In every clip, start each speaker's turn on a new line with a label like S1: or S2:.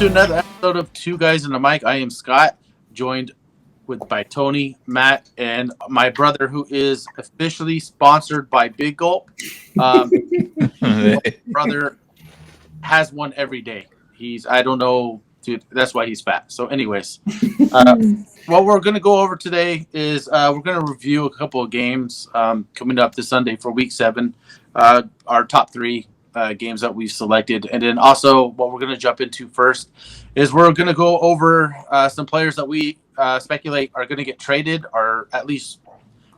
S1: to another episode of Two Guys in the Mic. I am Scott, joined by Tony, Matt, and my brother, who is officially sponsored by Big Gulp. Brother has one every day. I don't know, dude. That's why he's fat. So, anyways, what we're going to go over today is we're going to review a couple of games coming up this Sunday for Week 7. Our top 3 games that we've selected, and then also what we're going to jump into first is we're going to go over some players that we speculate are going to get traded, or at least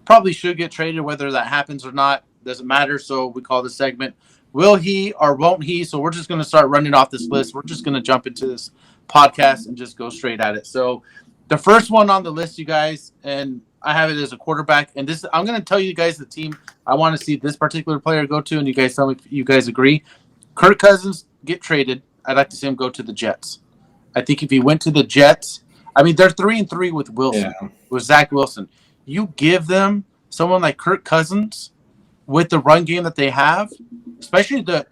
S1: probably should get traded. Whether that happens or not doesn't matter. So we call this segment "Will He or Won't He?" So we're just going to start running off this list. We're just going to jump into this podcast and just go straight at it. So the first one on the list, you guys, and I have it as a quarterback, and this I'm going to tell you guys the team I want to see this particular player go to, and you guys tell me if you guys agree. Kirk Cousins get traded. I'd like to see him go to the Jets. I think if he went to the Jets, I mean they're 3-3 with Wilson, with Zach Wilson. You give them someone like Kirk Cousins with the run game that they have, especially the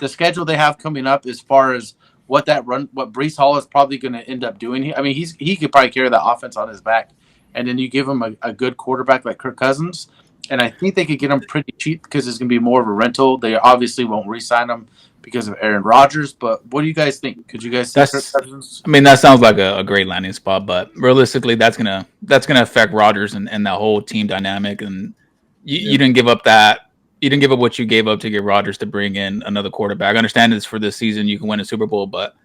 S1: schedule they have coming up as far as what Breece Hall is probably going to end up doing. I mean, he could probably carry that offense on his back. And then you give him a good quarterback like Kirk Cousins, and I think they could get him pretty cheap because it's going to be more of a rental. They obviously won't re-sign him because of Aaron Rodgers, but what do you guys think? Could you guys see Kirk Cousins?
S2: I mean, that sounds like a great landing spot, but realistically, that's gonna affect Rodgers and that whole team dynamic. And you didn't give up what you gave up to get Rodgers to bring in another quarterback. I understand it's for this season; you can win a Super Bowl, but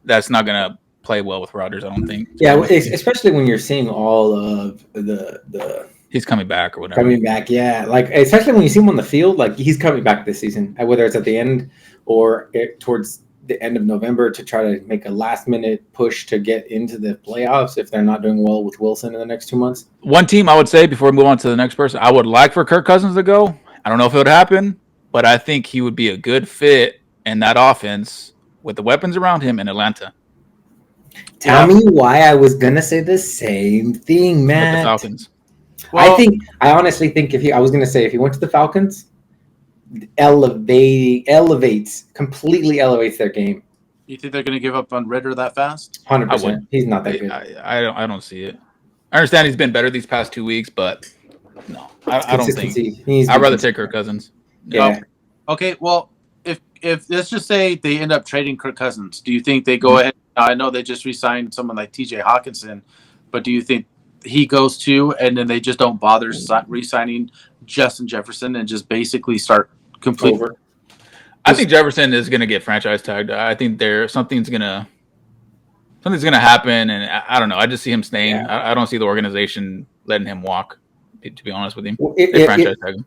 S2: that's not gonna play well with Rodgers, I don't think.
S3: Yeah, especially when you're seeing all of the
S2: he's coming back or whatever.
S3: Coming back, yeah. Like especially when you see him on the field, like he's coming back this season, whether it's at the end or towards the end of November to try to make a last-minute push to get into the playoffs if they're not doing well with Wilson in the next 2 months.
S2: One team I would say before we move on to the next person, I would like for Kirk Cousins to go. I don't know if it would happen, but I think he would be a good fit in that offense with the weapons around him in Atlanta.
S3: Tell me why I was gonna say the same thing, Matt.
S2: With the Falcons.
S3: Well, I honestly think if he went to the Falcons, completely elevates their game.
S1: You think they're going to give up on Ritter that fast?
S3: 100%. He's not that good.
S2: I don't see it. I understand he's been better these past 2 weeks, but no, I don't think. I'd rather take Kirk Cousins.
S3: Yeah.
S1: Okay. Well, if let's just say they end up trading Kirk Cousins, do you think they go ahead? I know they just re-signed someone like T.J. Hawkinson, but do you think he goes too, and then they just don't bother re-signing Justin Jefferson and just basically start completely?
S2: I think Jefferson is going to get franchise tagged. I think something's going to happen, and I don't know. I just see him staying. Yeah. I don't see the organization letting him walk. To be honest with him, they franchise tag him.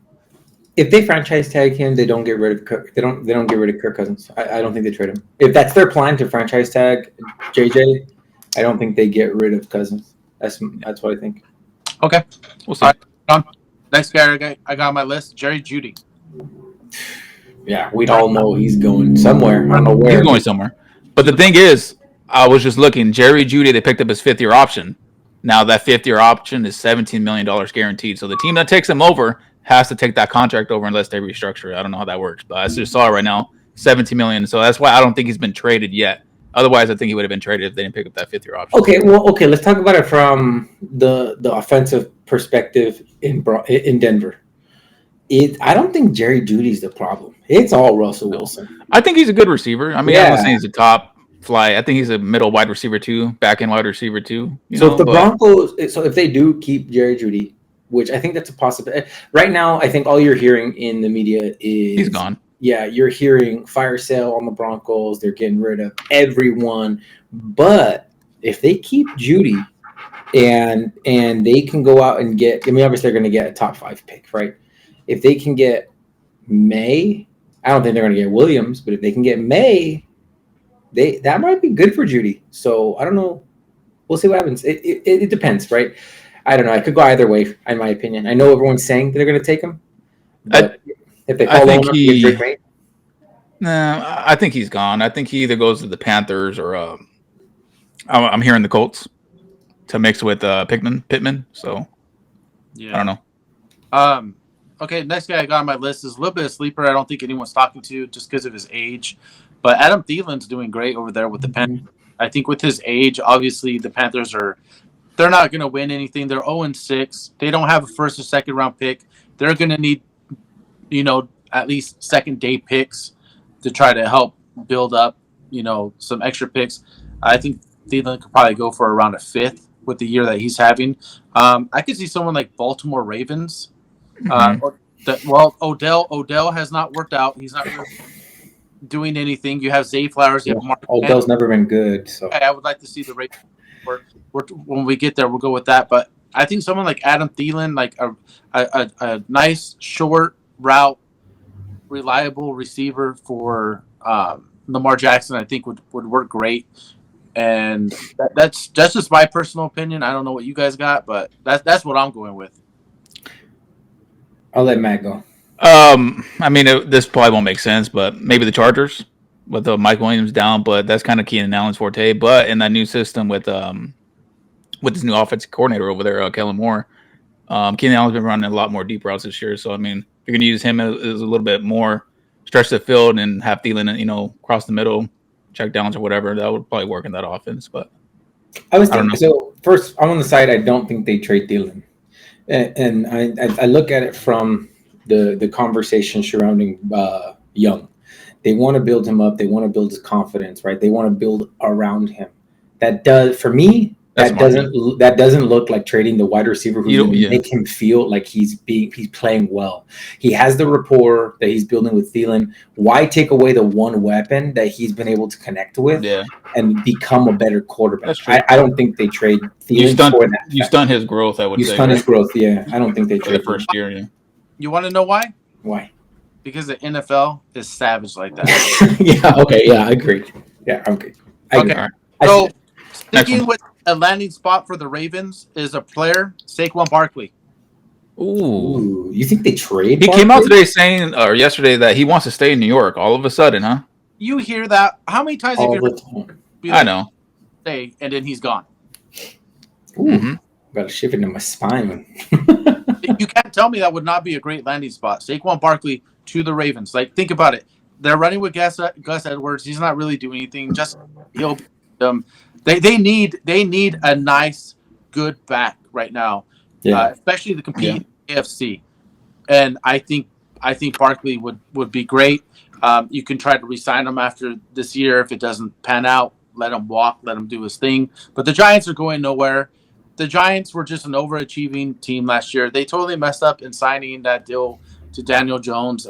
S3: If they franchise tag him, they don't get rid of Kirk. They don't get rid of Kirk Cousins. I don't think they trade him. If that's their plan to franchise tag JJ, I don't think they get rid of Cousins. That's what I think.
S1: Okay,
S2: we'll see.
S1: All right, next guy I got on my list, Jerry Jeudy.
S3: Yeah, we all know he's going somewhere. I don't know where.
S2: He's going somewhere. But the thing is, I was just looking. Jerry Jeudy, they picked up his 5th-year option. Now that 5th-year option is $17 million guaranteed. So the team that takes him over has to take that contract over unless they restructure it. I don't know how that works, but I just saw it right now, $17 million. So that's why I don't think he's been traded yet. Otherwise, I think he would have been traded if they didn't pick up that 5th-year option.
S3: Okay. Let's talk about it from the offensive perspective in Denver. I don't think Jerry Jeudy's the problem. It's all Russell Wilson.
S2: I think he's a good receiver. I mean, I'm not saying he's a top fly. I think he's a middle wide receiver too, back end wide receiver too.
S3: Broncos, if they do keep Jerry Jeudy, which I think that's a possibility. Right now, I think all you're hearing in the media is
S2: he's gone.
S3: Yeah, you're hearing fire sale on the Broncos. They're getting rid of everyone. But if they keep Jeudy and they can go out and get, I mean, obviously they're going to get a top 5 pick, right? If they can get May, I don't think they're going to get Williams, but if they can get May, that might be good for Jeudy. So I don't know. We'll see what happens. It depends, right? I don't know. It could go either way, in my opinion. I know everyone's saying they're going to take him. But if they call him
S2: I think he's gone. I think he either goes to the Panthers or I'm hearing the Colts to mix with Pittman. So I don't know.
S1: Okay, next guy I got on my list is a little bit of sleeper. I don't think anyone's talking to just because of his age. But Adam Thielen's doing great over there with the Panthers. I think with his age, obviously the Panthers they're not going to win anything. They're 0-6. They don't have a first or second round pick. They're going to need, at least second day picks to try to help build up, some extra picks. I think Thielen could probably go for around a fifth with the year that he's having. I could see someone like Baltimore Ravens. Odell has not worked out. He's not really doing anything. You have Zay Flowers. You have Mark.
S3: Odell's never been good. So
S1: I would like to see the Ravens. When we get there, we'll go with that. But I think someone like Adam Thielen, like a nice short route, reliable receiver for Lamar Jackson, I think would work great. And that's just my personal opinion. I don't know what you guys got, but that's what I'm going with.
S3: I'll let Matt go.
S2: This probably won't make sense, but maybe the Chargers with Mike Williams down, but that's kind of Keenan Allen's forte. But in that new system with his new offensive coordinator over there, Kellen Moore, Keenan Allen's been running a lot more deep routes this year. So, if you're going to use him as a little bit more, stretch the field and have Thielen, cross the middle, check downs or whatever, that would probably work in that offense. But
S3: I was thinking, so first, I'm on the side, I don't think they trade Thielen. And I look at it from the conversation surrounding Young. They want to build him up. They want to build his confidence, right? They want to build around him. That does, for me, that doesn't look like trading the wide receiver who's going to make him feel like he's playing well. He has the rapport that he's building with Thielen. Why take away the one weapon that he's been able to connect with and become a better quarterback? I don't think they trade Thielen for that.
S2: You stun his growth, I would say.
S3: You stun his growth, yeah. I don't think they trade
S2: the first year. Yeah.
S1: You want to know why?
S3: Why?
S1: Because the NFL is savage like that.
S3: Yeah, okay, yeah, I agree. Yeah, okay. I agree.
S1: Okay. So, sticking with a landing spot for the Ravens is a player, Saquon Barkley.
S3: Ooh, you think they trade?
S2: He came out yesterday that he wants to stay in New York. All of a sudden, huh?
S1: You hear that? How many times have you heard?
S2: I know.
S1: Stay and then he's gone.
S3: Ooh, got a shiver in my spine.
S1: You can't tell me that would not be a great landing spot. Saquon Barkley to the Ravens. Like, think about it. They're running with Gus Edwards. He's not really doing anything. Just They need a nice, good back right now, especially to compete in the AFC. And I think Barkley would be great. You can try to re-sign him after this year. If it doesn't pan out, let him walk, let him do his thing. But the Giants are going nowhere. The Giants were just an overachieving team last year. They totally messed up in signing that deal to Daniel Jones.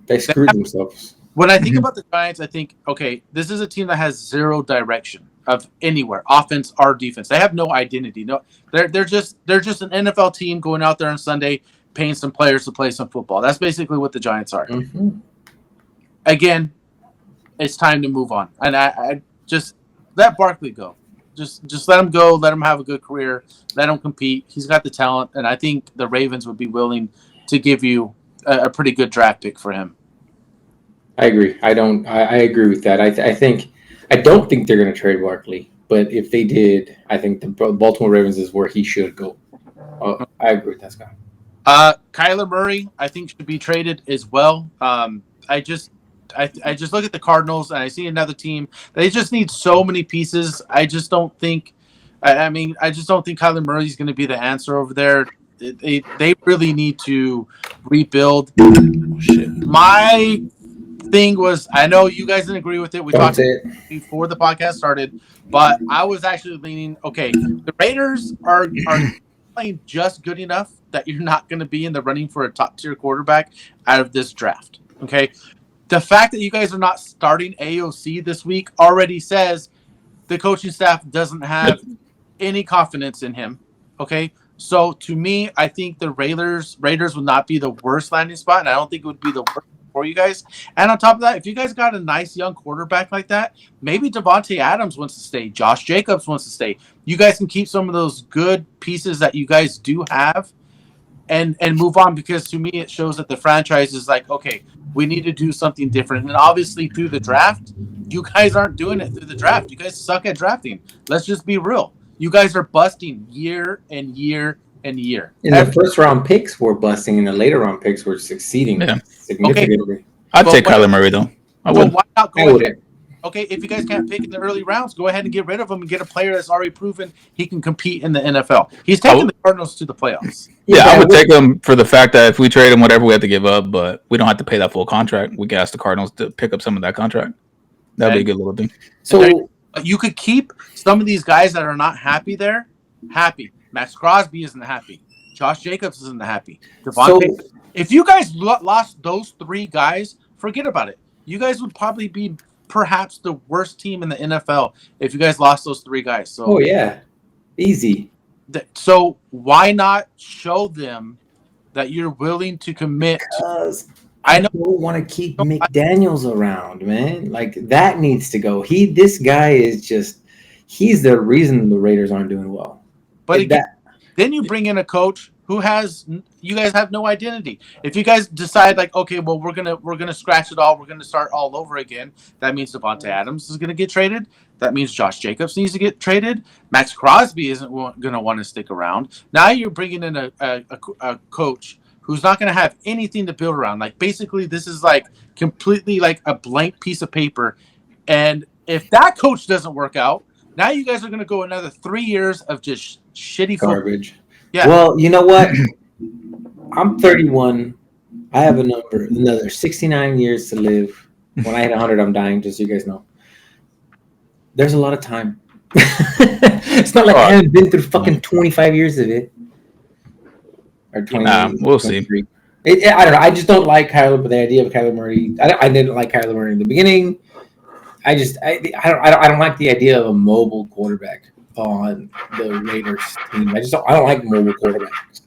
S3: They screwed themselves.
S1: When I think about the Giants, I think, okay, this is a team that has zero direction of anywhere, offense or defense. They have no identity. No, they're just an NFL team going out there on Sunday, paying some players to play some football. That's basically what the Giants are.
S3: Mm-hmm.
S1: Again, it's time to move on, and I just let Barkley go. Just let him go. Let him have a good career. Let him compete. He's got the talent, and I think the Ravens would be willing to give you a pretty good draft pick for him.
S3: I agree. I agree with that. I don't think they're going to trade Barkley, but if they did, I think the Baltimore Ravens is where he should go. I agree with that, Scott.
S1: Kyler Murray, I think, should be traded as well. I just look at the Cardinals and I see another team. They just need so many pieces. I just don't think. I just don't think Kyler Murray is going to be the answer over there. They really need to rebuild. My thing was, I know you guys didn't agree with it. We talked before the podcast started, but I was actually leaning. Okay, the Raiders are playing just good enough that you're not going to be in the running for a top tier quarterback out of this draft. Okay, the fact that you guys are not starting AOC this week already says the coaching staff doesn't have any confidence in him. Okay, so to me, I think the Raiders would not be the worst landing spot, and I don't think it would be the worst for you guys. And on top of that, if you guys got a nice young quarterback like that, maybe Devontae Adams wants to stay, Josh Jacobs wants to stay. You guys can keep some of those good pieces that you guys do have and move on, because to me it shows that the franchise is like, okay, we need to do something different. And obviously through the draft, you guys aren't doing it through the draft. You guys suck at drafting. Let's just be real. You guys are busting year and year and year.
S3: In the first round picks were busting, and the later round picks were succeeding significantly.
S2: Okay. I'd take Kyler Murray though. I
S1: So
S2: would.
S1: why not
S3: I
S1: go ahead?
S3: wouldn't.
S1: Okay, if you guys can't pick in the early rounds, go ahead and get rid of him and get a player that's already proven he can compete in the NFL. He's taking the Cardinals to the playoffs.
S2: Yeah,
S3: but
S2: I would take him for the fact that if we trade him, whatever we have to give up, but we don't have to pay that full contract. We can ask the Cardinals to pick up some of that contract. That'd be a good little thing.
S3: So
S1: you could keep some of these guys that are not happy there happy. Max Crosby isn't happy. Josh Jacobs isn't happy. Devontae. If you guys lost those three guys, forget about it. You guys would probably be perhaps the worst team in the NFL if you guys lost those three guys. So,
S3: oh yeah, easy.
S1: So why not show them that you're willing to commit?
S3: Because I don't want to keep McDaniels around, man. Like that needs to go. This guy is he's the reason the Raiders aren't doing well.
S1: But again, then you bring in a coach who you guys have no identity. If you guys decide like, okay, well, we're gonna scratch it all, we're gonna start all over again. That means Devontae Adams is gonna get traded. That means Josh Jacobs needs to get traded. Max Crosby isn't gonna want to stick around. Now you're bringing in a coach who's not gonna have anything to build around. Like basically, this is like completely like a blank piece of paper. And if that coach doesn't work out, now you guys are gonna go another 3 years of just shitty
S3: garbage.
S1: Football. Yeah.
S3: Well, you know what? I'm 31. I have another 69 years to live. When I hit 100, I'm dying, just so you guys know. There's a lot of time. It's not like I haven't been through fucking 25 years of it. Or 20.
S2: We'll see.
S3: I don't know. I just don't like Kyler, but the idea of Kyler Murray. I didn't like Kyler Murray in the beginning. I don't like the idea of a mobile quarterback on the Raiders team. I don't like mobile quarterbacks.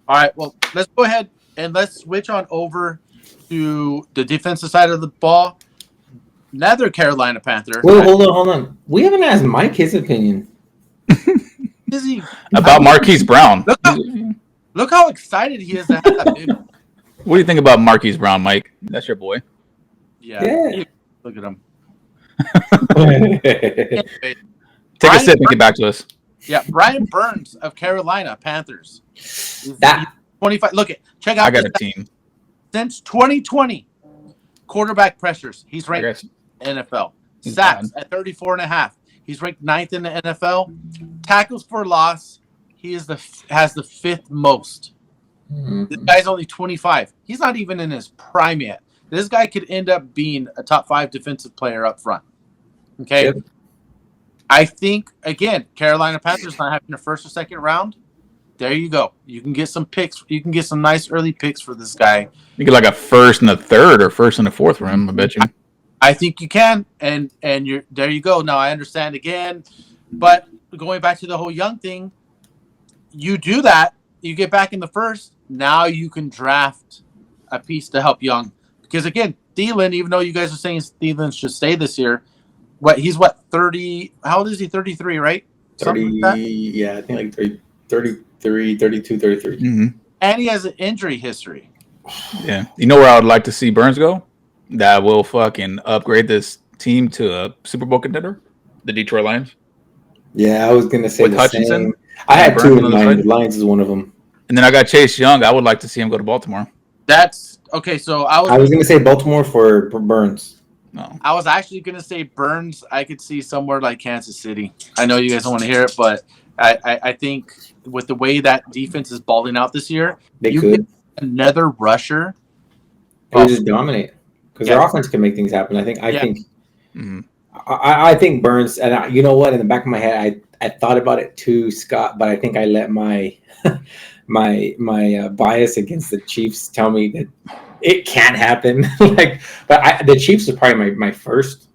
S1: All right, well, let's go ahead and let's switch on over to the defensive side of the ball. Another Carolina Panther.
S3: Wait, hold on. We haven't asked Mike his opinion.
S2: About Marquise Brown.
S1: Look how excited he is to have that baby.
S2: What do you think about Marquise Brown, Mike? That's your boy.
S1: Yeah. Look at him.
S2: Take a sip and get back to us.
S1: Yeah, Brian Burns of Carolina Panthers. He's 25. Check out.
S2: I got a team.
S1: Since 2020, quarterback pressures. He's ranked NFL. Sacks at 34.5. He's ranked 9th in the NFL. Tackles for loss. He has the 5th most. Mm-hmm. This guy's only 25. He's not even in his prime yet. This guy could end up being a top 5 defensive player up front. Okay. Yep. I think, again, Carolina Panthers not having a first or second round. There you go. You can get some picks. You can get some nice early picks for this guy.
S2: You get like a first and a third or first and a fourth round, I bet you.
S1: I think you can. And you're there you go. Now I understand again. But going back to the whole Young thing, you do that, you get back in the first, now you can draft a piece to help Young. Because again, Thielen, even though you guys are saying Thielen should stay this year, he's 30? How old is he? 33, right?
S3: 30, like yeah, I think like 33, 32, 33.
S2: Mm-hmm.
S1: And he has an injury history.
S2: Yeah. You know where I would like to see Burns go? That will fucking upgrade this team to a Super Bowl contender? The Detroit Lions?
S3: Yeah, I was going to say the
S2: Hutchinson,
S3: same. I had two in mind. The Lions is one of them.
S2: And then I got Chase Young. I would like to see him go to Baltimore.
S1: That's okay. So
S3: I was going to say Baltimore for Burns.
S2: No,
S1: I was actually going to say Burns. I could see somewhere like Kansas City. I know you guys don't want to hear it, but I think with the way that defense is balling out this year,
S3: you could
S1: get another rusher.
S3: They would just dominate because their offense can make things happen. I think.
S2: Mm-hmm.
S3: I think Burns, and you know what? In the back of my head, I thought about it too, Scott, but I think I let my my bias against the Chiefs tell me that it can't happen. The Chiefs is probably my first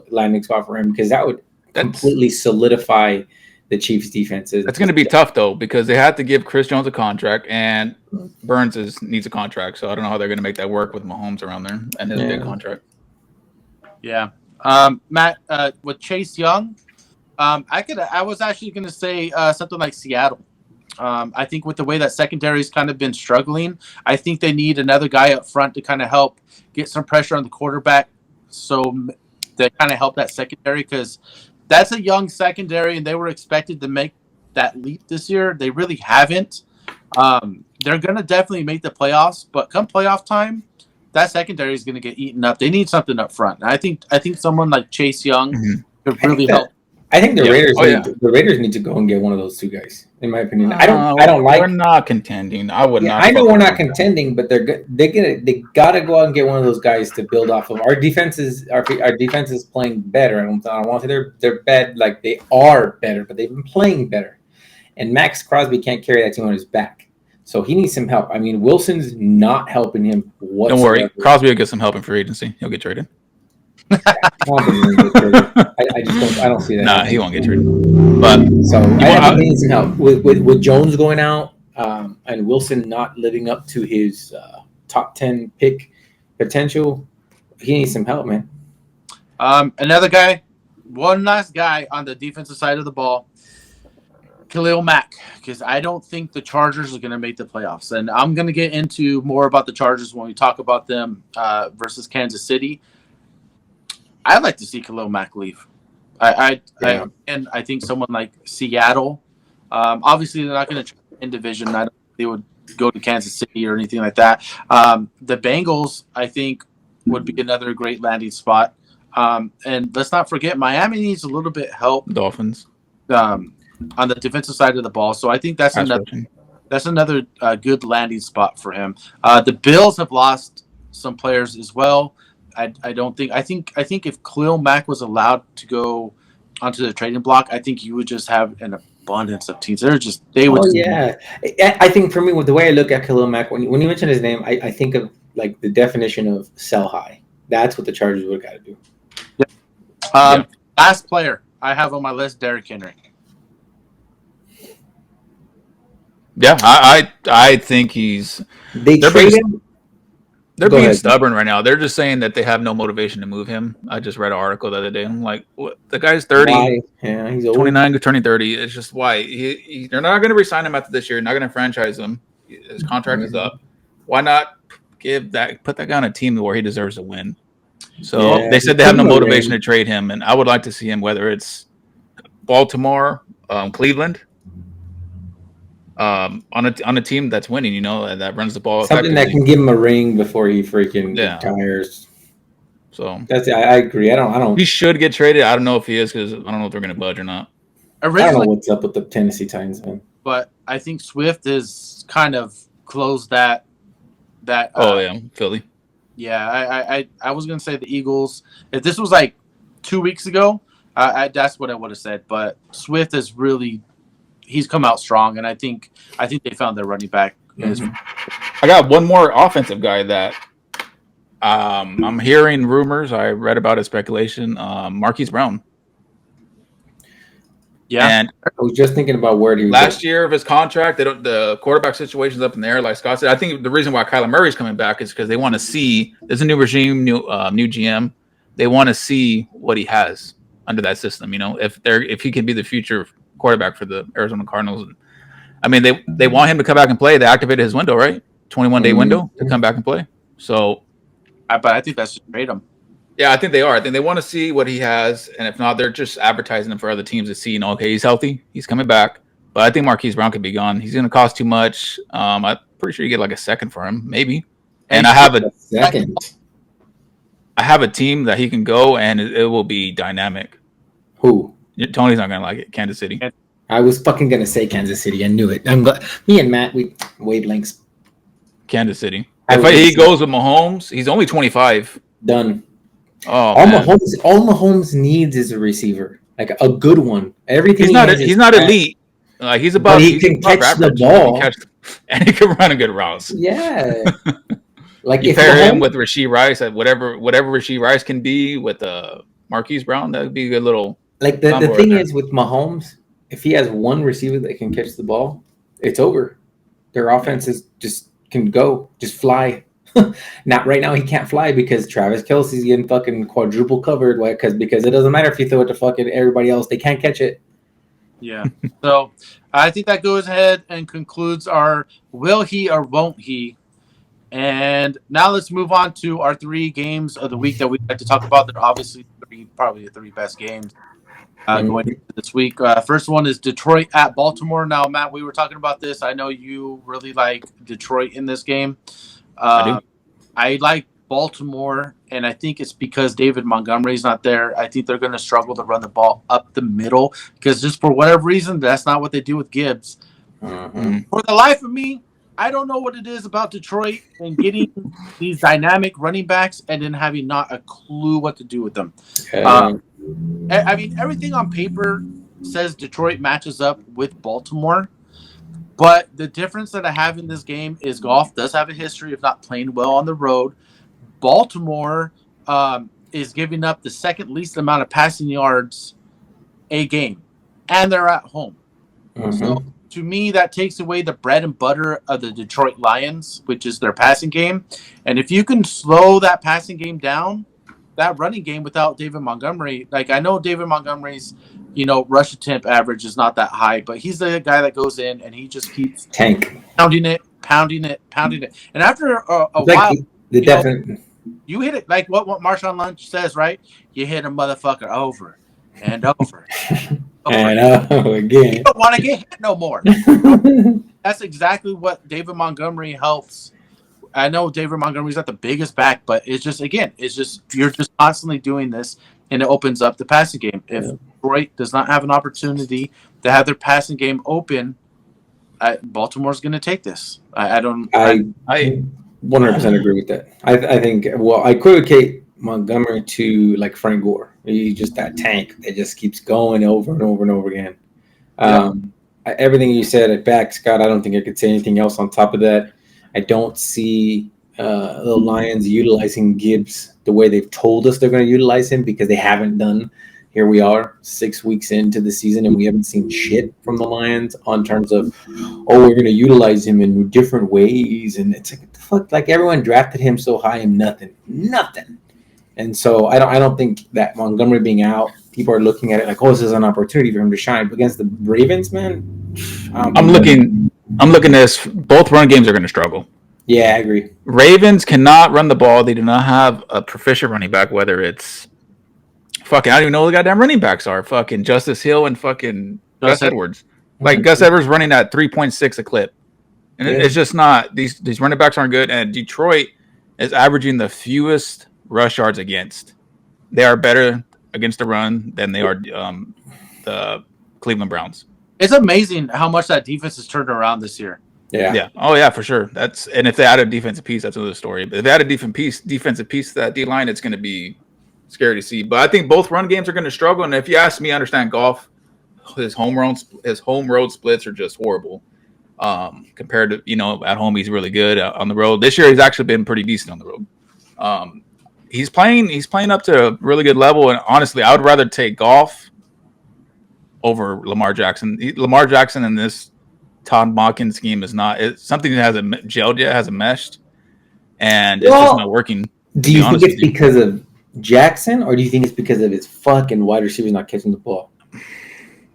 S3: landing spot for him because that would completely solidify the Chiefs' defenses.
S2: That's going to be tough though because they have to give Chris Jones a contract and Burns needs a contract. So I don't know how they're going to make that work with Mahomes around there and his big contract.
S1: Yeah. Matt, with Chase Young, I was actually going to say something like Seattle. I think with the way that secondary's kind of been struggling, I think they need another guy up front to kind of help get some pressure on the quarterback. So they kind of help that secondary because that's a young secondary and they were expected to make that leap this year. They really haven't. They're going to definitely make the playoffs, but come playoff time, that secondary is going to get eaten up. They need something up front. And I think someone like Chase Young could really help.
S3: I think the
S2: Yeah.
S3: Raiders
S2: Oh,
S3: need
S2: yeah.
S3: the Raiders need to go and get one of those two guys. In my opinion, I don't like.
S2: We're not contending. I would
S3: Yeah,
S2: not.
S3: I know
S2: fuck
S3: we're
S2: with
S3: not
S2: them.
S3: contending, but they gotta go out and get one of those guys to build off of. Our defense is playing better. I don't want to say they're bad, like they are better, but they've been playing better. And Max Crosby can't carry that team on his back, so he needs some help. I mean, Wilson's not helping him whatsoever.
S2: Don't worry, Crosby will get some help in free agency. He'll get traded.
S3: I just don't see that.
S2: Nah, he won't get traded. But
S3: So I think he needs some help with Jones going out and Wilson not living up to his top 10 pick potential. He needs some help, man.
S1: Another guy, one last guy on the defensive side of the ball, Khalil Mack, because I don't think the Chargers are going to make the playoffs. And I'm going to get into more about the Chargers when we talk about them versus Kansas City. I'd like to see Khalil Mack leave. I think someone like Seattle. Obviously, they're not going to in division. I don't think they would go to Kansas City or anything like that. The Bengals, I think, would be another great landing spot. And let's not forget, Miami needs a little bit help.
S2: Dolphins
S1: On the defensive side of the ball, so I think that's another good landing spot for him. The Bills have lost some players as well. I think if Khalil Mack was allowed to go onto the trading block, I think you would just have an abundance of teams. They would.
S3: Oh yeah, I think for me, with the way I look at Khalil Mack, when you mention his name, I think of like the definition of sell high. That's what the Chargers would got to do.
S1: Last player I have on my list, Derrick Henry.
S2: Yeah, I think they're being stubborn right now. They're just saying that they have no motivation to move him. I just read an article the other day. I'm like, what? The guy's 30.
S3: Why? Yeah, he's old.
S2: 29 turning 30. It's just why they're not going to resign him after this year. Not going to franchise him. His contract is up. Why not put that guy on a team where he deserves to win? So they said they have no motivation to trade him, and I would like to see him, whether it's Baltimore, Cleveland, on a team that's winning, that runs the ball.
S3: Something that can give him a ring before he freaking retires.
S2: So
S3: I agree. I don't.
S2: He should get traded. I don't know if he is, because I don't know if they're going to budge or not.
S3: I don't know what's up with the Tennessee Titans, man.
S1: But I think Swift has kind of closed that.
S2: Philly.
S1: Yeah, I was going to say the Eagles. If this was like 2 weeks ago, that's what I would have said. But Swift has really. He's come out strong, and I think they found their running back.
S2: I got one more offensive guy that I'm hearing rumors. I read about his speculation. Marquise Brown.
S1: Yeah,
S2: and
S3: I was just thinking about where he
S2: last year of his contract. The quarterback situation's up in the air. Like Scott said, I think the reason why Kyler Murray's coming back is because they want to see there's a new regime, new GM. They want to see what he has under that system. If he can be the future quarterback for the Arizona Cardinals. I mean, they want him to come back and play. They activated his window, right? 21-day window to come back and play. So,
S1: but I think that's just trade him.
S2: Yeah, I think they are. I think they want to see what he has, and if not, they're just advertising him for other teams to see. Okay, he's healthy, he's coming back. But I think Marquise Brown could be gone. He's going to cost too much. I'm pretty sure you get like a second for him, maybe. And I have a
S3: second.
S2: I have a team that he can go, and it will be dynamic.
S3: Who?
S2: Tony's not going to like it. Kansas City.
S3: I was fucking going to say Kansas City. I knew it. Me and Matt, we wavelengths.
S2: Kansas City. If he goes with Mahomes, he's only 25.
S3: Done.
S2: Oh,
S3: all Mahomes needs is a receiver, like a good one. Everything
S2: he's not elite. He's above.
S3: He can catch the ball,
S2: and he can run a good routes.
S3: Yeah. Like
S2: you pair him with Rashee Rice, at whatever Rashee Rice can be with Marquise Brown, that would be a good little.
S3: Like the thing is with Mahomes, if he has one receiver that can catch the ball, it's over. Their offense is just fly. Not right now. He can't fly because Travis Kelce's getting fucking quadruple covered. Why? Because it doesn't matter if you throw it to fucking everybody else. They can't catch it.
S1: Yeah. So I think that goes ahead and concludes our will he or won't he. And now let's move on to our 3 games of the week that we'd like to talk about. They're obviously probably the 3 best games going into this week. First one is Detroit at Baltimore. Now, Matt, we were talking about this. I know you really like Detroit in this game. I like Baltimore, and I think it's because David Montgomery's not there. I think they're going to struggle to run the ball up the middle because just for whatever reason, that's not what they do with Gibbs. For the life of me, I don't know what it is about Detroit and getting these dynamic running backs and then having not a clue what to do with them. I mean, everything on paper says Detroit matches up with Baltimore, but the difference that I have in this game is Goff does have a history of not playing well on the road. Baltimore is giving up the second least amount of passing yards a game, and they're at home. So to me, that takes away the bread and butter of the Detroit Lions, which is their passing game. And if you can slow that passing game down, that running game without David Montgomery, like I know David Montgomery's, rush attempt average is not that high, but he's the guy that goes in and he just keeps pounding it. And after a while, you hit it like what Marshawn Lynch says, right? You hit a motherfucker over and over.
S3: And again.
S1: You don't want to get hit no more. That's exactly what David Montgomery helps. I know David Montgomery's not the biggest back, but it's just you're just constantly doing this, and it opens up the passing game. If Detroit does not have an opportunity to have their passing game open, Baltimore's going to take this. I
S3: 100% agree with that. I think, I equivocate Montgomery to like Frank Gore. He's just that tank that just keeps going over and over and over again. Everything you said at back, Scott, I don't think I could say anything else on top of that. I don't see the Lions utilizing Gibbs the way they've told us they're going to utilize him because they haven't done. Here we are 6 weeks into the season and we haven't seen shit from the Lions on terms of, we're going to utilize him in different ways. And it's like, what the fuck? Like everyone drafted him so high and nothing. And so I don't think that Montgomery being out, people are looking at it like, this is an opportunity for him to shine. But against the Ravens, man,
S2: I'm looking at this. Both run games are going to struggle.
S3: Yeah, I agree.
S2: Ravens cannot run the ball. They do not have a proficient running back, whether it's I don't even know who the goddamn running backs are. Fucking Justice Hill and fucking Gus Edwards. Like Gus Edwards running at 3.6 a clip. And it's just not, these running backs aren't good. And Detroit is averaging the fewest rush yards against. They are better against the run than they are the Cleveland Browns.
S1: It's amazing how much that defense has turned around this year.
S2: Yeah. Oh yeah, for sure. And if they add a defensive piece, that's another story. But if they add a defensive piece to that D line, it's going to be scary to see. But I think both run games are going to struggle. And if you ask me, I understand Goff. His home road splits are just horrible. Compared to at home he's really good. On the road this year he's actually been pretty decent on the road. He's playing up to a really good level. And honestly, I would rather take Goff over Lamar Jackson. Lamar Jackson in this Todd Monken scheme is not. It's something that hasn't gelled yet, hasn't meshed, and it's just not working.
S3: Do you think it's because of Jackson, or do you think it's because of his fucking wide receivers not catching the ball?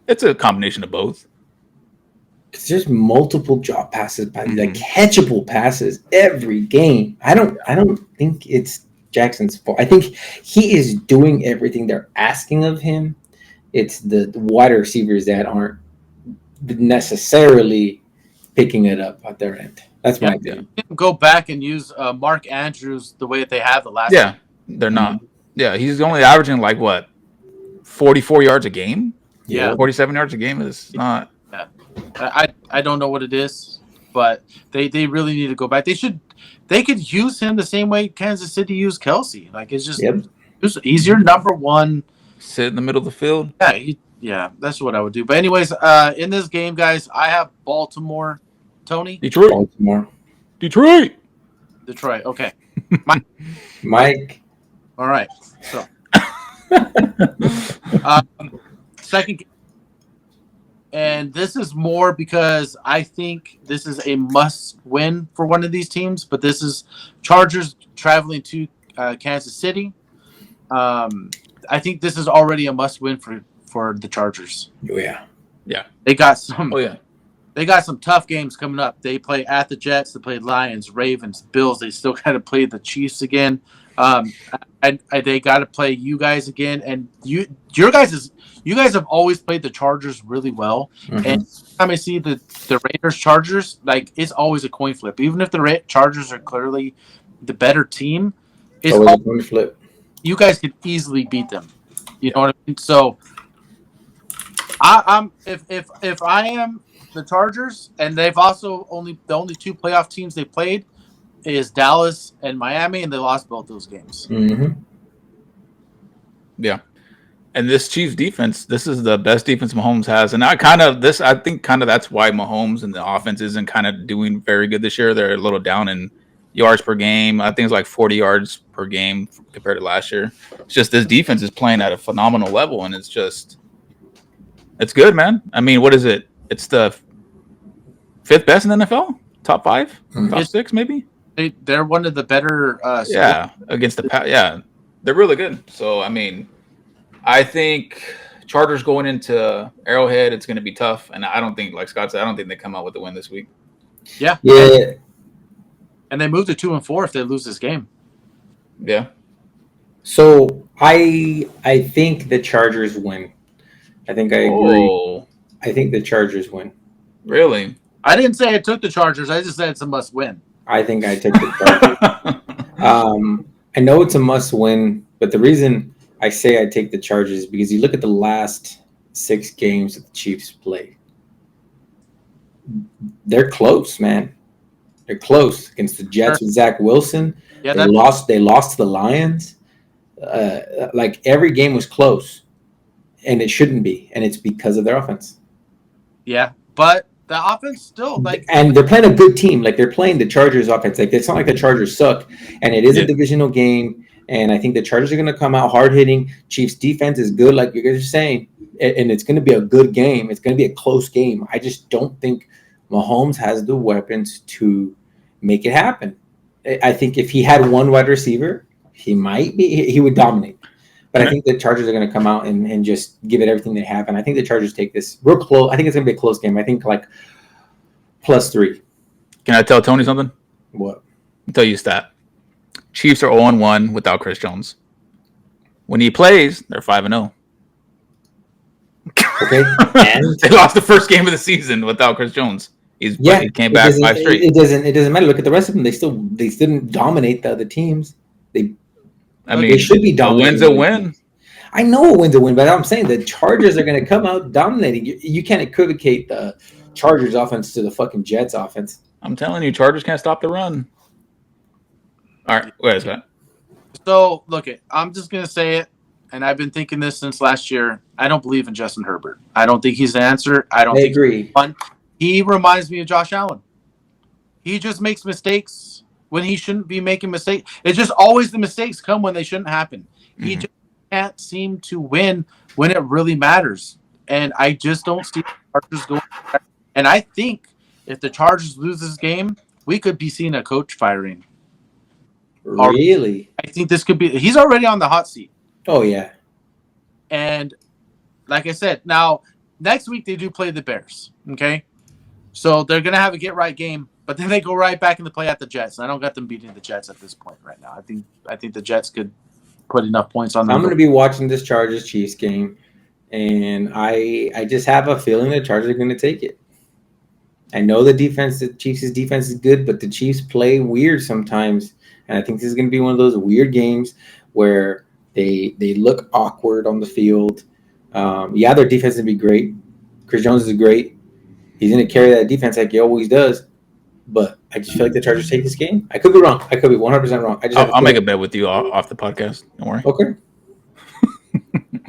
S2: It's a combination of both.
S3: Because there's multiple drop passes, like catchable passes every game. I don't think it's Jackson's fault. I think he is doing everything they're asking of him. It's the wide receivers that aren't necessarily picking it up at their end. That's my opinion.
S1: Go back and use Mark Andrews the way that they have the last.
S2: Yeah, they're not. Yeah, he's only averaging like 44 yards a game.
S1: Yeah,
S2: 47 yards a game is not.
S1: Yeah. I don't know what it is, but they really need to go back. They could use him the same way Kansas City used Kelsey. Like it's just he's your number one.
S2: Sit in the middle of the field.
S1: Yeah, that's what I would do. But anyways, in this game, guys, I have Baltimore. Tony?
S2: Detroit.
S3: Baltimore.
S2: Detroit.
S1: Okay.
S3: Mike.
S1: All right. So, second game. And this is more because I think this is a must-win for one of these teams. But this is Chargers traveling to Kansas City. I think this is already a must-win for the Chargers.
S3: Oh yeah.
S1: They got some. They got some tough games coming up. They play at the Jets. They play Lions, Ravens, Bills. They still got to play the Chiefs again. They got to play you guys again. And you guys have always played the Chargers really well. Mm-hmm. And every time I see the Raiders Chargers, like it's always a coin flip. Even if the Chargers are clearly the better team, It's
S3: always a
S1: all,
S3: coin flip.
S1: you guys could easily beat them. You know what I mean? So I'm if I am the Chargers, and they've also the only two playoff teams they played is Dallas and Miami, and they lost both those games.
S3: Mm-hmm.
S2: Yeah. And this Chiefs defense, this is the best defense Mahomes has. And I think that's why Mahomes and the offense isn't kind of doing very good this year. They're a little down in yards per game. I think it's like 40 yards per game compared to last year. It's just this defense is playing at a phenomenal level, and it's good, man. I mean, what is it? It's the fifth best in the NFL? Top 5? Top 6, maybe?
S1: They're one of the better.
S2: Yeah, against the yeah, they're really good. So I mean, I think Chargers going into Arrowhead, it's going to be tough, and I don't think, like Scott said, I don't think they come out with the win this week.
S1: Yeah. And they move to 2-4 if they lose this game.
S2: Yeah.
S3: So I think the Chargers win. I think I agree.
S2: Oh,
S3: I think the Chargers win.
S2: really?
S1: I didn't say I took the Chargers. I just said it's a must win.
S3: I think I took the Chargers. I know it's a must win, but the reason I say I take the Chargers is because you look at the last 6 games that the Chiefs played. They're close, man. They're close against the Jets with Zach Wilson.
S1: Yeah,
S3: They lost to the Lions. Like every game was close, and it shouldn't be, and it's because of their offense.
S1: Yeah, but the offense still
S3: and they're playing a good team. Like they're playing the Chargers offense. Like it's not like the Chargers suck, and it is a divisional game. And I think the Chargers are going to come out hard hitting. Chiefs defense is good, like you guys are saying, and it's going to be a good game. It's going to be a close game. I just don't think Mahomes has the weapons to make it happen. I think if he had one wide receiver, he would dominate. But I think the Chargers are going to come out and just give it everything they have. And I think the Chargers take this real close. I think it's going to be a close game. I think like +3.
S2: Can I tell Tony something?
S3: What?
S2: I'll tell you a stat. Chiefs are 0-1 without Chris Jones. When he plays, they're 5-0.
S3: Okay. And
S2: they lost the first game of the season without Chris Jones. He came back 5 straight.
S3: It doesn't matter. Look at the rest of them. They didn't dominate the other teams. They should be dominating.
S2: A win's a win.
S3: I know a win's a win, but I'm saying the Chargers are going to come out dominating. You can't equivocate the Chargers offense to the fucking Jets offense.
S2: I'm telling you, Chargers can't stop the run. All right, wait a second.
S1: So, I'm just going to say it, and I've been thinking this since last year. I don't believe in Justin Herbert. I don't think he's the answer. I agree. He reminds me of Josh Allen. He just makes mistakes when he shouldn't be making mistakes. It's just always the mistakes come when they shouldn't happen. Mm-hmm. He just can't seem to win when it really matters. And I just don't see the Chargers going. And I think if the Chargers lose this game, we could be seeing a coach firing.
S3: Really?
S1: I think this could be. He's already on the hot seat.
S3: Oh, yeah.
S1: And like I said, now next week they do play the Bears. Okay? So they're going to have a get-right game. But then they go right back into play at the Jets. And I don't got them beating the Jets at this point right now. I think the Jets could put enough points on them.
S3: I'm going to be watching this Chargers-Chiefs game, and I just have a feeling the Chargers are going to take it. I know the Chiefs' defense is good, but the Chiefs play weird sometimes. And I think this is going to be one of those weird games where they look awkward on the field. Their defense is going to be great. Chris Jones is great. He's going to carry that defense like he always does. But I just feel like the Chargers take this game. I could be wrong. I could be 100% wrong.
S2: I'll make a bet with you off the podcast. Don't worry.
S3: Okay.
S1: You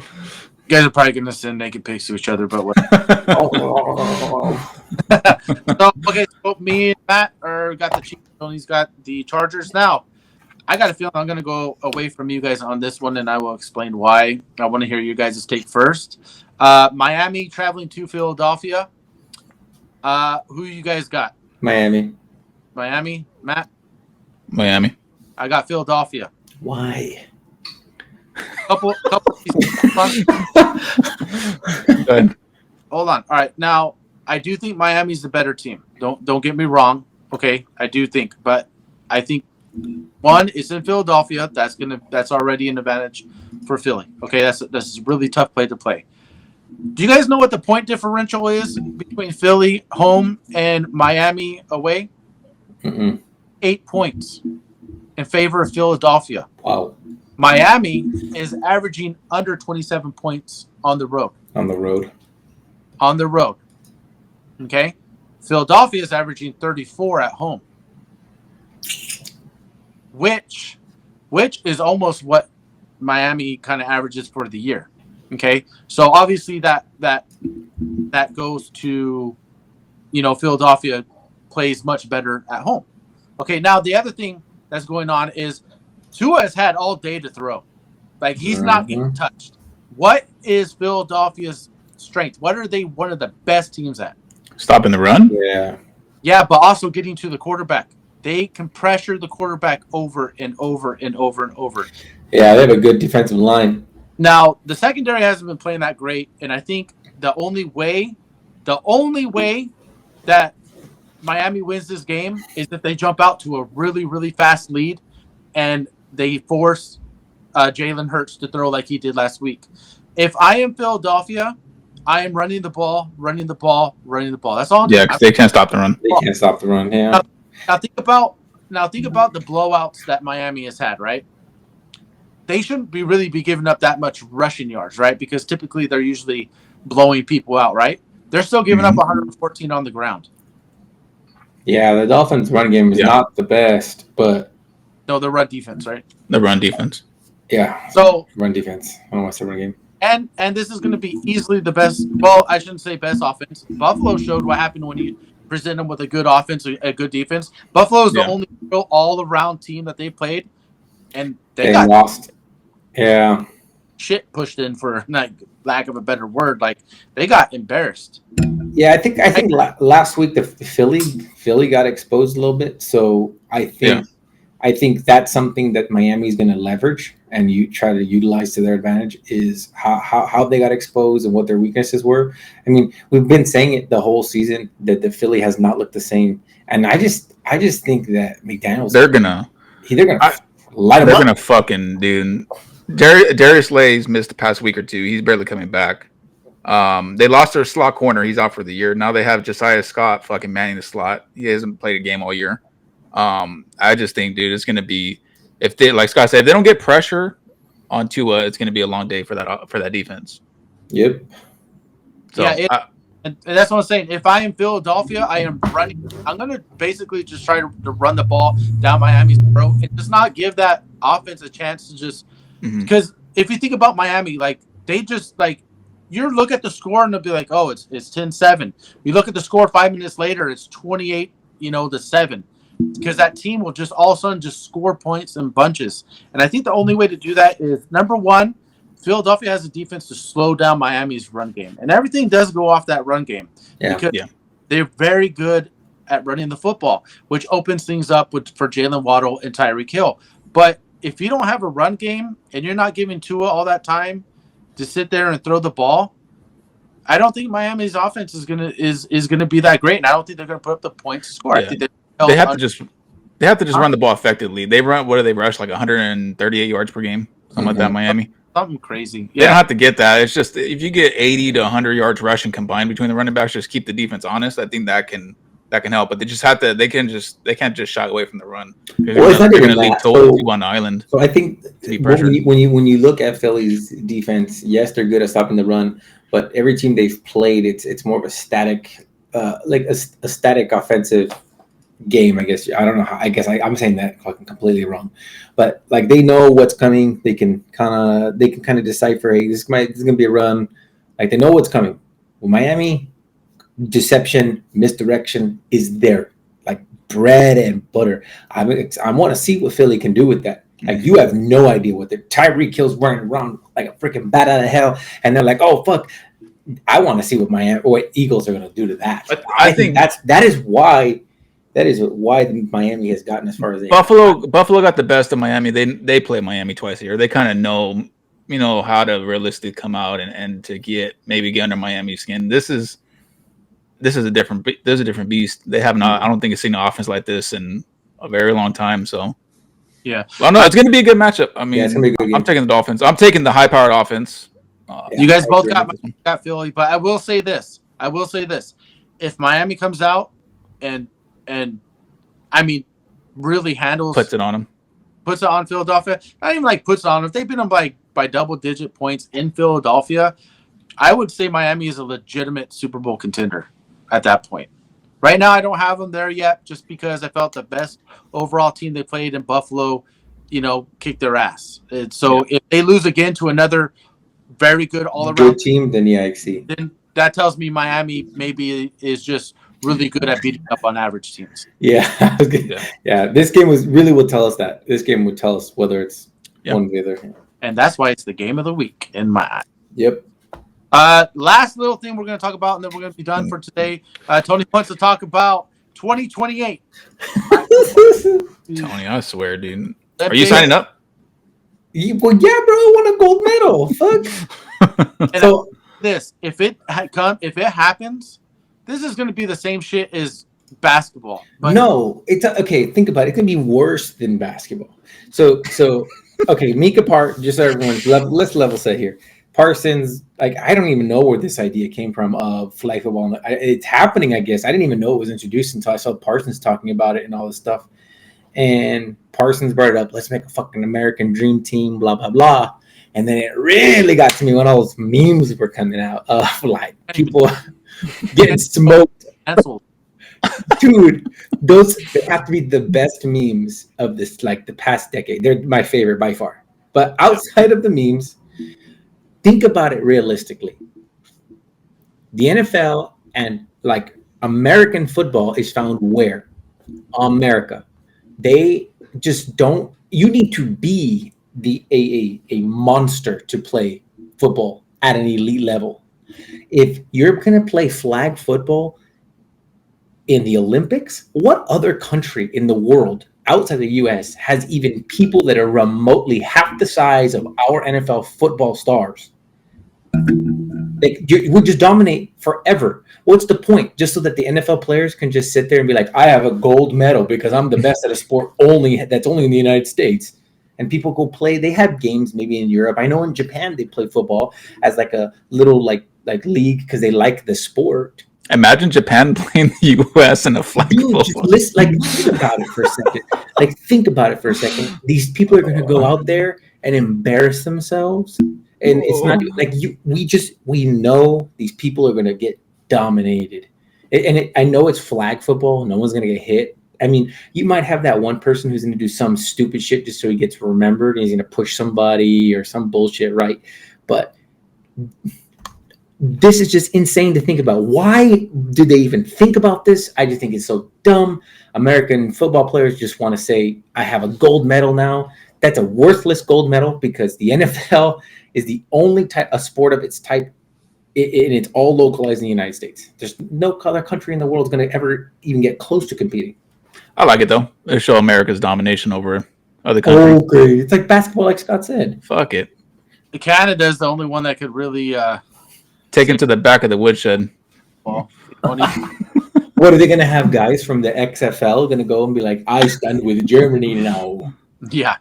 S1: guys are probably going to send naked pics to each other, but what? So me and Matt got the Chiefs. Tony's got the Chargers. Now, I got a feeling I'm going to go away from you guys on this one, and I will explain why. I want to hear you guys' take first. Miami traveling to Philadelphia. Who you guys got?
S3: Miami,
S1: Matt?
S2: Miami.
S1: I got Philadelphia.
S3: Why?
S1: Couple.
S2: Good.
S1: Hold on. All right. Now, I do think Miami's the better team. Don't get me wrong. Okay, I do think, but I think one is in Philadelphia. That's already an advantage for Philly. Okay, that's a really tough play to play. Do you guys know what the point differential is between Philly home and Miami away? 8 points in favor of Philadelphia.
S3: Wow.
S1: Miami is averaging under 27 points on the road.
S3: On the road.
S1: On the road. Okay? Philadelphia is averaging 34 at home. Which is almost what Miami kind of averages for the year. Okay? So obviously that goes to, Philadelphia plays much better at home. Okay, now the other thing that's going on is Tua has had all day to throw. Like, he's not getting touched. What is Philadelphia's strength? What are they one of the best teams at?
S2: Stopping the run?
S3: Yeah.
S1: Yeah, but also getting to the quarterback. They can pressure the quarterback over and over and over and over.
S3: Yeah, they have a good defensive line.
S1: Now, the secondary hasn't been playing that great, and I think the only way that Miami wins this game is if they jump out to a really, really fast lead and they force Jalen Hurts to throw like he did last week. If I am Philadelphia, I am running the ball. That's all.
S2: Yeah, because they can't stop the run.
S3: They can't stop the run. Yeah.
S1: Now think about the blowouts that Miami has had, right? They shouldn't really be giving up that much rushing yards, right? Because typically they're usually blowing people out, right? They're still giving up 114 on the ground.
S3: Yeah, the Dolphins' run game is not the best, but
S1: no, the run defense, right?
S2: The run defense.
S3: Yeah.
S1: So
S3: run defense. I don't want to say run game.
S1: And this is going to be easily the best. Well, I shouldn't say best offense. Buffalo showed what happened when you present them with a good offense, a good defense. Buffalo is the only real all-around team that they played, and they got
S3: lost. Yeah.
S1: Shit pushed in, for lack of a better word. Like, they got embarrassed.
S3: Yeah, I think last week the Philly got exposed a little bit. So I think that's something that Miami's going to leverage and you try to utilize to their advantage, is how they got exposed and what their weaknesses were. I mean, we've been saying it the whole season that the Philly has not looked the same, and I just think that McDaniels
S2: they're gonna
S3: light them up.
S2: They're gonna fucking dude. Darius Slay's missed the past week or two. He's barely coming back. They lost their slot corner. He's out for the year. Now they have Josiah Scott fucking manning the slot. He hasn't played a game all year. I just think, dude, it's gonna be, if they, like Scott said, if they don't get pressure on Tua, it's gonna be a long day for that defense.
S3: Yep.
S1: So and that's what I'm saying. If I am Philadelphia, I am running. I'm gonna basically just try to run the ball down Miami's throat and just not give that offense a chance to just. Because if you think about Miami, like, they just, like, you look at the score and they'll be like, oh, it's 10-7. You look at the score 5 minutes later, it's 28-7. Because that team will just all of a sudden just score points in bunches. And I think the only way to do that is, number one, Philadelphia has a defense to slow down Miami's run game. And everything does go off that run game. Because they're very good at running the football, which opens things up for Jalen Waddle and Tyreek Hill. But if you don't have a run game and you're not giving Tua all that time to sit there and throw the ball, I don't think Miami's offense is gonna be that great, and I don't think they're gonna put up the points to score. I think they have to just run the ball effectively. They run, what do they rush, like 138 yards per game, something like that. Miami, something crazy. They don't have to get that. It's just if you get 80 to 100 yards rushing combined between the running backs, just keep the defense honest. I think that can help, but they just have to. They can't just shy away from the run.
S3: Well, it's not even that.
S2: On the island.
S3: So I think when you look at Philly's defense, yes, they're good at stopping the run, but every team they've played, it's more of a static, like a static offensive game. I guess I don't know how. I guess I'm saying that fucking completely wrong, but like they know what's coming. They can kind of decipher. Hey, this is gonna be a run. Like they know what's coming. Well, Miami. Deception, misdirection is there, like bread and butter. I want to see what Philly can do with that. Like, you have no idea what Tyreek Hill's running around like a freaking bat out of hell, and they're like, "Oh fuck!" I want to see what what Eagles are going to do to that. But I think that is why Miami has gotten as far as they
S2: Buffalo got the best of Miami. They play Miami twice a year. They kind of know how to realistically come out and to get under Miami's skin. This is a different beast. They have not. I don't think I've seen an offense like this in a very long time. So,
S1: yeah.
S2: Well, no, it's going to be a good matchup. I mean,
S3: it's gonna be a good game.
S2: I'm taking the Dolphins. I'm taking the high-powered offense.
S1: You guys both got Philly, but I will say this. If Miami comes out and I mean, really puts
S2: it on them.
S1: puts it on Philadelphia. Not even like puts it on. If they've been on by double-digit points in Philadelphia, I would say Miami is a legitimate Super Bowl contender at that point. Right now, I don't have them there yet, just because I felt the best overall team they played in Buffalo, kicked their ass. And so if they lose again to another very good all-around
S3: good team, then yeah, I see.
S1: then that tells me Miami maybe is just really good at beating up on average teams.
S3: Yeah, yeah. This game will tell us that. This game would tell us whether it's one or the other.
S1: And that's why it's the game of the week in my eye.
S3: Yep.
S1: Last little thing we're going to talk about, and then we're going to be done for today. Tony wants to talk about 2028.
S2: Tony, I swear, dude. Are you signing up?
S3: Well, yeah, bro. I won a gold medal. Fuck.
S1: So if it happens, this is going to be the same shit as basketball.
S3: But no, it's okay. Think about it. It can be worse than basketball. So okay, Mika Park. Just so everyone's let's level set here. Parsons, I don't even know where this idea came from of flag football. It's happening, I guess. I didn't even know it was introduced until I saw Parsons talking about it and all this stuff. And Parsons brought it up. Let's make a fucking American dream team, blah, blah, blah. And then it really got to me when all those memes were coming out of people getting smoked. Dude, they have to be the best memes of this, the past decade. They're my favorite by far. But outside of the memes, think about it realistically. The NFL and American football is found where? America. They just don't. You need to be a monster to play football at an elite level. If you're going to play flag football in the Olympics, what other country in the world outside the U.S. has even people that are remotely half the size of our NFL football stars? We just dominate forever. What's the point? Just so that the NFL players can just sit there and be like, I have a gold medal because I'm the best at a sport that's only in the United States. And people go play. They have games maybe in Europe. I know in Japan they play football as a little league because they like the sport.
S2: Imagine Japan playing the U.S. in a flag football.
S3: Think about it for a second. Think about it for a second. These people are going to go out there and embarrass themselves. And it's not we know these people are going to get dominated. I know it's flag football. No one's going to get hit. I mean, you might have that one person who's going to do some stupid shit just so he gets remembered and he's going to push somebody or some bullshit, right? But this is just insane to think about. Why did they even think about this? I just think it's so dumb. American football players just want to say, I have a gold medal now. That's a worthless gold medal because the NFL is the only a sport of its type, and it's all localized in the United States. There's no other country in the world is going to ever even get close to competing.
S2: I like it, though. It show America's domination over other countries.
S3: Okay. It's like basketball, like Scott said.
S2: Fuck it.
S1: Canada is the only one that could really...
S2: take him to the back of the woodshed.
S1: Well,
S3: what are they going to have guys from the XFL going to go and be like, I stand with Germany now?
S1: Yeah.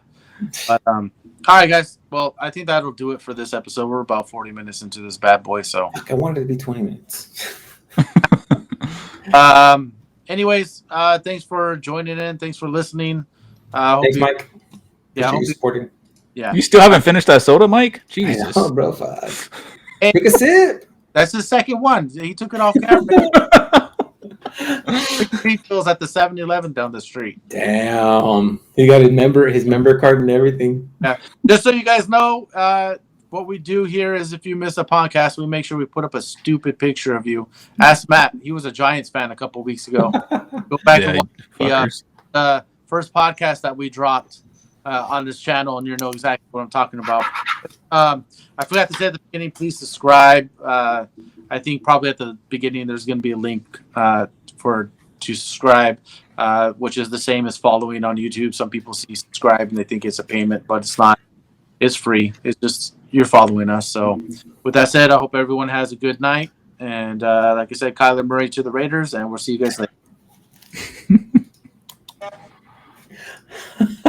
S1: But, all right, guys. Well, I think that'll do it for this episode. We're about 40 minutes into this bad boy, so.
S3: I wanted it to be 20 minutes.
S1: Anyways, thanks for joining in. Thanks for listening.
S3: Thanks, Mike.
S1: Yeah, I hope
S3: supporting.
S1: Yeah.
S2: You still haven't finished that soda, Mike? Jesus.
S3: I know, bro. Take a sip.
S1: That's the second one. He took it off camera. Refills at the 7-Eleven down the street.
S3: Damn. He got his member card and everything.
S1: Yeah. Just so you guys know, what we do here is if you miss a podcast, we make sure we put up a stupid picture of you. Ask Matt. He was a Giants fan a couple weeks ago. Go back and watch the first podcast that we dropped on this channel, and you know exactly what I'm talking about. I forgot to say at the beginning, please subscribe. I think probably at the beginning there's going to be a link to subscribe, which is the same as following on YouTube. Some people see subscribe and they think it's a payment, but it's not. It's free. It's just you're following us. So with that said, I hope everyone has a good night. And like I said, Kyler Murray to the Raiders, and we'll see you guys later.